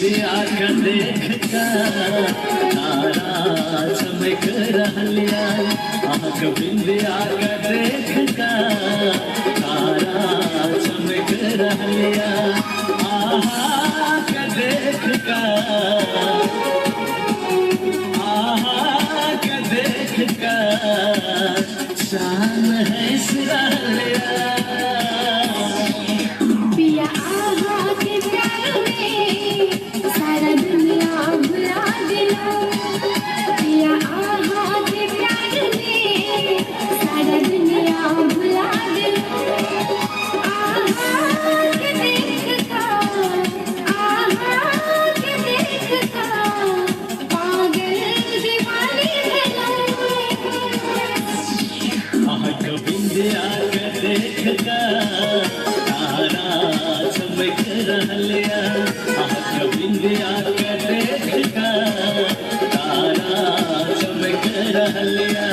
बिंदिया का देखता तारा चमक रहलिया आँख बिंदिया का देखता तारा चमक रहलिया आहा का देखता आहा का देखता शान है इस रहलिया पिया आहा के प्यार में सारा दुनिया भुला दिला पिया आहा के प्यार में सारा दुनिया भुला दिला आहा के देखता पागल दीवानी है आँख बिंदिया का देखता तारा चमक रहलिया आँख बिंदिया का देखता तारा चमक रहलिया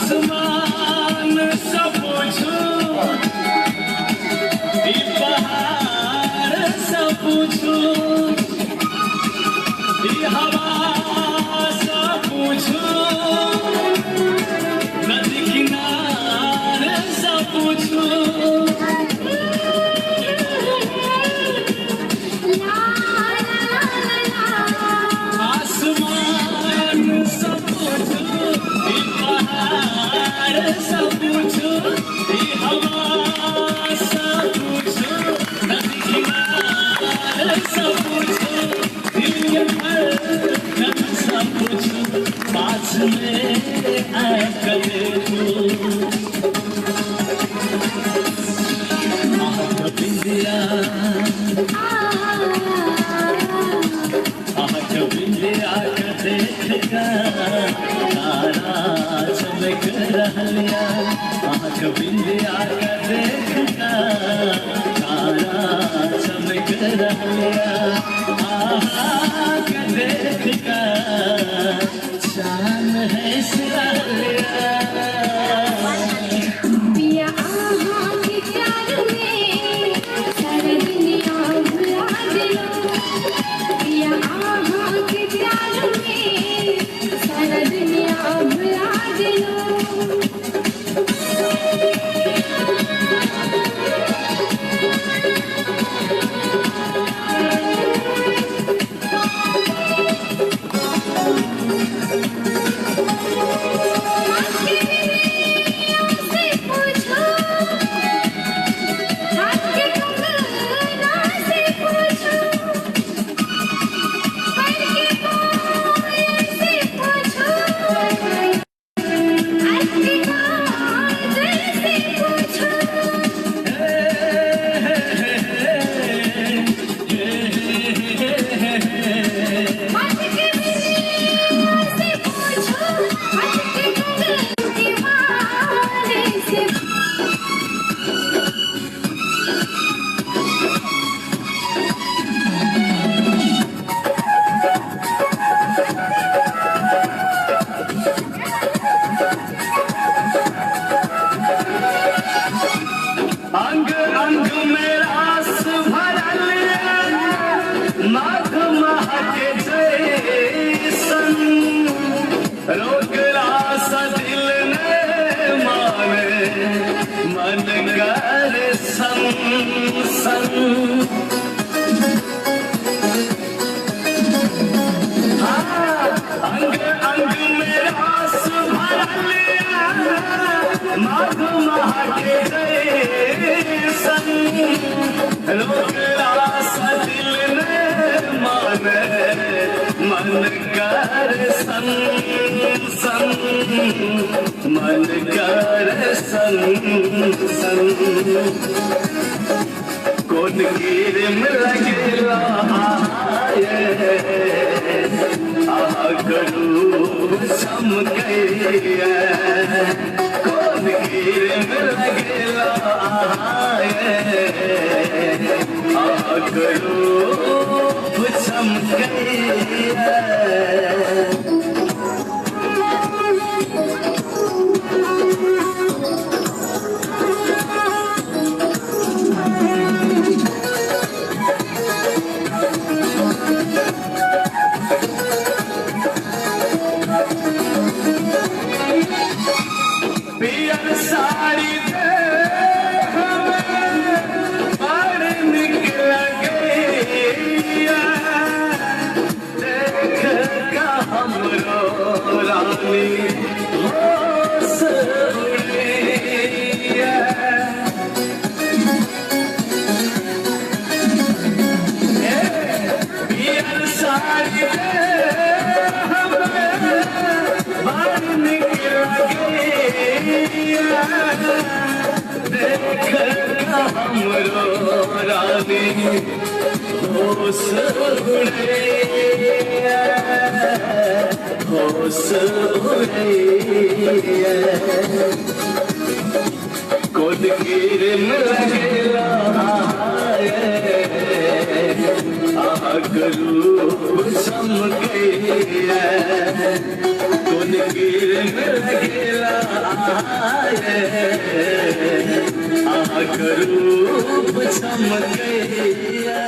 आसमान सब पूछूं ये पहाड़ सब पूछूं ये हवा सब पूछूं नदी किनारे सब पूछूं आसमान सब पूछूं ये पहाड़ सब पूछूं ये हवा सब पूछूं नदी किनारे सब पूछूं दिल के धड़कन सब पूछूं पास में आकर देखूं आँख बिंदिया आँख बिंदिया का देखता तारा चमक रहलिया आँख बिंदिया का देखता तारा चमक रहलिया आहा का देखता शान है इस रहलिया पिया आहा के प्यार में सारा दुनिया भुला दिला पिया आहा के प्यार में सारा दुनिया भुला दिला अंग अंग में रास भरलिया माघ माह के जैसन रोग रास दिल ने माने मन कर संग संग अंग अंग में रास भरलिया माघ माह के जैसन रोग रास दिल ने माने मन कर संग संग मन कर संग संग कौन कीर में लगेला करू चमकैया कौन गिर में लगेला करू चमकैया पियर साड़ी दे हमें पर निकल गया देख का हमरो रानी होश उड़िया पियर साड़ी दे हमें पर निकल देख हमरो रानी होश उड़ैया होश उड़ैया कोन गिर में लगेला करू चमकैया कोन गिर में लगेला करू चमकैया